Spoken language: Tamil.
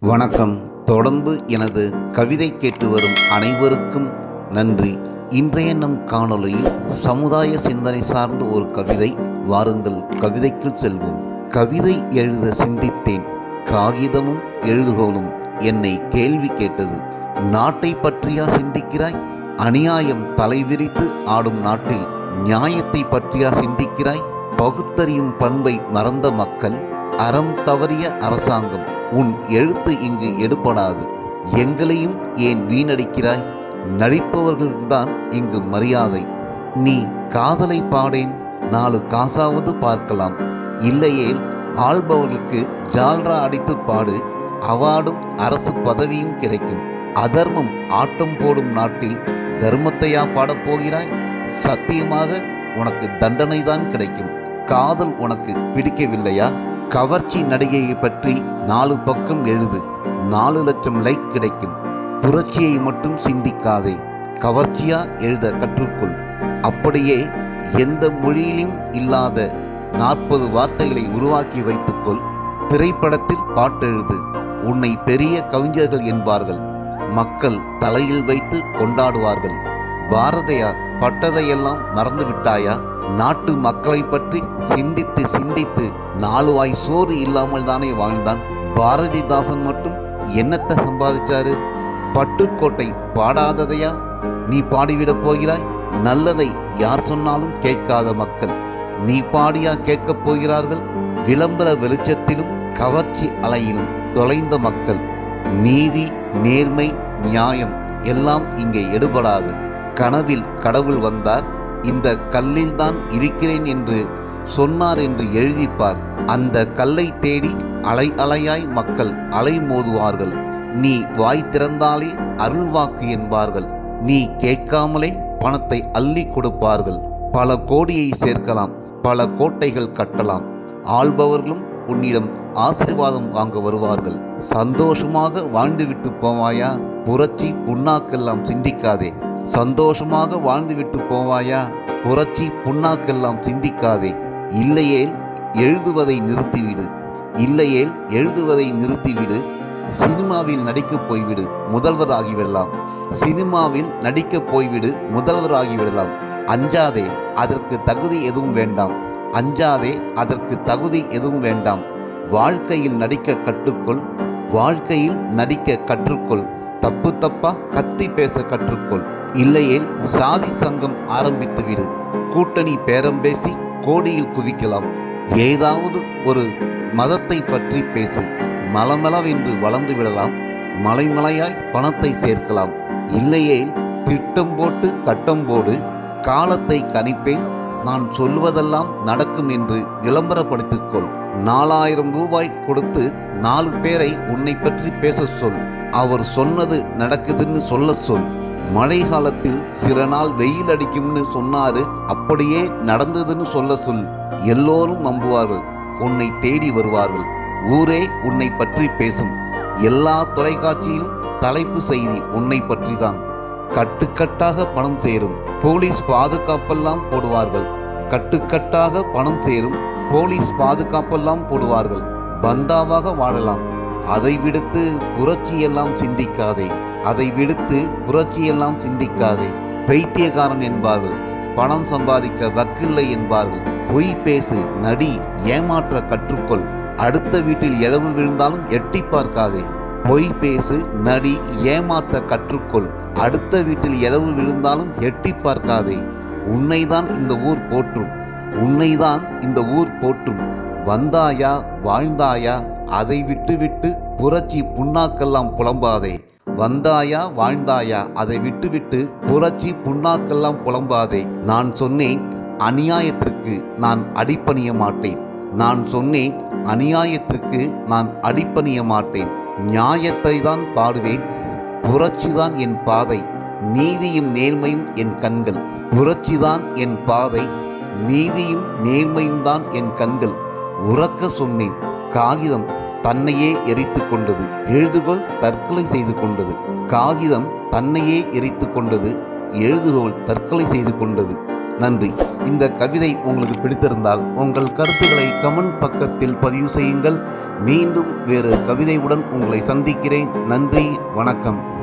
வணக்கம். தொடர்ந்து எனது கவிதை கேட்டு வரும் அனைவருக்கும் நன்றி. இன்றைய நம் காணொளியில் சமுதாய சிந்தனை சார்ந்த ஒரு கவிதை. வாருங்கள் கவிதைக்குள் செல்வோம். கவிதை எழுத சிந்தித்தேன், காகிதமும் எழுதுகோலும் என்னை கேள்வி கேட்டது. நாட்டை பற்றியா சிந்திக்கிறாய்? அநியாயம் தலைவிரித்து ஆடும் நாட்டில் நியாயத்தை பற்றியா சிந்திக்கிறாய்? பகுத்தறியும் பண்பை மறந்த மக்கள், அறம் தவறிய அரசாங்கம், உன் எழுத்து இங்கு எடுபடாது. எங்களையும் ஏன் வீணடிக்கிறாய்? நடிப்பவர்கள்தான் இங்கு மரியாதை. நீ காதலை பாடேன், 4 காசாவது பார்க்கலாம். இல்லையேல் ஆள்பவர்களுக்கு ஜால்ரா அடித்து பாடு, அவார்டும் அரசு பதவியும் கிடைக்கும். அதர்மம் ஆட்டம் போடும் நாட்டில் தர்மத்தையா பாடப் போகிறாய்? சத்தியமாக உனக்கு தண்டனை தான் கிடைக்கும். காதல் உனக்கு பிடிக்கவில்லையா? கவர்ச்சி நடிகையை பற்றி 4 பக்கம் எழுது, 4 லட்சம் லைக் கிடைக்கும். புரட்சியை மட்டும் சிந்திக்காதே, கவர்ச்சியா எழுத கற்றுக்கொள். அப்படியே எந்த மொழியிலும் இல்லாத 40 வார்த்தைகளை உருவாக்கி வைத்துக்கொள். திரைப்படத்தில் பாட்டெழுது, உன்னை பெரிய கவிஞர்கள் என்பார்கள். மக்கள் தலையில் வைத்து கொண்டாடுவார்கள். பாரதியார் பட்டதையெல்லாம் மறந்துவிட்டாயா? நாட்டு மக்களை பற்றி சிந்தித்து சிந்தித்து 4 வாய் சோறு இல்லாமல் தானே வாழ்ந்தான். பாரதிதாசன் மட்டும் என்னத்தை சம்பாதிச்சாரு? பட்டுக்கோட்டை பாடாததையா நீ பாடிவிடப் போகிறாய்? நல்லதை யார் சொன்னாலும் கேட்காத மக்கள் நீ பாடியா கேட்கப் போகிறார்கள்? விளம்பர வெளிச்சத்திலும் கவர்ச்சி அலையிலும் தொலைந்த மக்கள். நீதி, நேர்மை, நியாயம் எல்லாம் இங்கே எடுபடாது. கனவில் கடவுள் வந்தார், இந்த கல்லில்தான் இருக்கிறேன் என்று சொன்னார் என்று எழுதிப்பார். அந்த கல்லை தேடி அலை அலையாய் மக்கள் அலை மோதுவார்கள். நீ வாய் திறந்தாலே அருள்வாக்கு என்பார்கள். நீ கேட்காமலே பணத்தை அள்ளி கொடுப்பார்கள். பல கோடியை சேர்க்கலாம், பல கோட்டைகள் கட்டலாம். ஆள்பவர்களும் உன்னிடம் ஆசீர்வாதம் வாங்க வருவார்கள். சந்தோஷமாக வாழ்ந்துவிட்டு போவாயா? புரட்சி புண்ணாக்கெல்லாம் சிந்திக்காதே. சந்தோஷமாக வாழ்ந்துவிட்டு போவாயா? புரட்சி புண்ணாக்கெல்லாம் சிந்திக்காதே. இல்லையேல் எழுதுவதை நிறுத்திவிடு. இல்லையேல் எழுதுவதை நிறுத்திவிடு. சினிமாவில் நடிக்கப் போய்விடு, முதல்வர் ஆகிவிடலாம். சினிமாவில் நடிக்கப் போய்விடு, முதல்வர் ஆகிவிடலாம். அஞ்சாதே, அதற்கு தகுதி எதுவும் வேண்டாம். அஞ்சாதே, அதற்கு தகுதி எதுவும் வேண்டாம். வாழ்க்கையில் நடிக்க கற்றுக்கொள். வாழ்க்கையில் நடிக்க கற்றுக்கொள். தப்பு தப்பா கத்தி பேச கற்றுக்கொள். இல்லையேல் சாதி சங்கம் ஆரம்பித்து விடு. கூட்டணி பேரம் பேசி கோடியில் குவிக்கலாம். ஏதாவது ஒரு மதத்தை பற்றி பேசு, மலமளவென்று வளர்ந்து விடலாம். மலைமலையாய் பணத்தை சேர்க்கலாம். இல்லையேல் திட்டம் போட்டு கட்டம் போடு. காலத்தை கணிப்பேன், நான் சொல்வதெல்லாம் நடக்கும் என்று விளம்பரப்படுத்திக்கொள். 4000 ரூபாய் கொடுத்து 4 பேரை உன்னை பற்றி பேச சொல். அவர் சொன்னது நடக்குதுன்னு சொல்ல சொல். மழை காலத்தில் சில நாள் வெயில் அடிக்கும்னு சொன்னாரு, அப்படியே நடந்ததுன்னு சொல்ல சொல். எல்லோரும் நம்புவார்கள், உன்னை தேடி வருவார்கள். ஊரே உன்னை பற்றி பேசும். எல்லா தொலைக்காட்சியிலும் தலைப்பு செய்தி உன்னை பற்றி தான். கட்டுக்கட்டாக பணம் சேரும், போலீஸ் பாதுகாப்பெல்லாம் போடுவார்கள். கட்டுக்கட்டாக பணம் சேரும், போலீஸ் பாதுகாப்பெல்லாம் போடுவார்கள். பந்தாவாக வாழலாம். அதை விடுத்து புரட்சியெல்லாம் சிந்திக்காதே. அதை விடுத்து புரட்சியெல்லாம் சிந்திக்காதே. பைத்தியக்காரன் என்பார்கள், பணம் சம்பாதிக்க வக்கில்லை என்பார்கள். பொய் பேசு, நடி, ஏமாற்ற கற்றுக்கொள். அடுத்த வீட்டில் இழவு விழுந்தாலும் எட்டி பார்க்காதே. பொய் பேசு, நடி, ஏமாற்ற கற்றுக்கொள். அடுத்த வீட்டில் இழவு விழுந்தாலும் எட்டி பார்க்காதே. உன்னைதான் இந்த ஊர் போற்றும். உன்னைதான் இந்த ஊர் போற்றும். வந்தாயா, வாழ்ந்தாயா, அதை விட்டுவிட்டு புரட்சி புண்ணாக்கெல்லாம் புலம்பாதே. வந்தாயா, வாழ்ந்தாயா, அதை விட்டுவிட்டு புரட்சி புண்ணாக்கெல்லாம் புலம்பாதே. நான் சொன்னேன், அநியாயத்திற்கு நான் அடிபணிய மாட்டேன். நான் சொன்னேன், அநியாயத்திற்கு நான் அடிபணிய மாட்டேன். நியாயத்தை தான் பாடுவேன். புரட்சிதான் என் பாதை, நீதியும் நேர்மையும் என் கண்கள். புரட்சிதான் என் பாதை, நீதியும் நேர்மையும் தான் என் கண்கள். உறக்க சொன்னேன். காகிதம் தன்னையே எரித்து கொண்டது. எழுதுகோள் தற்கொலை செய்து கொண்டது. காகிதம் தன்னையே எரித்து கொண்டது. எழுதுகோள் தற்கொலை செய்து கொண்டது. நன்றி. இந்த கவிதை உங்களுக்கு பிடித்திருந்தால் உங்கள் கருத்துக்களை கமெண்ட் பக்கத்தில் பதிவு செய்யுங்கள். மீண்டும் வேறு கவிதையுடன் உங்களை சந்திக்கிறேன். நன்றி, வணக்கம்.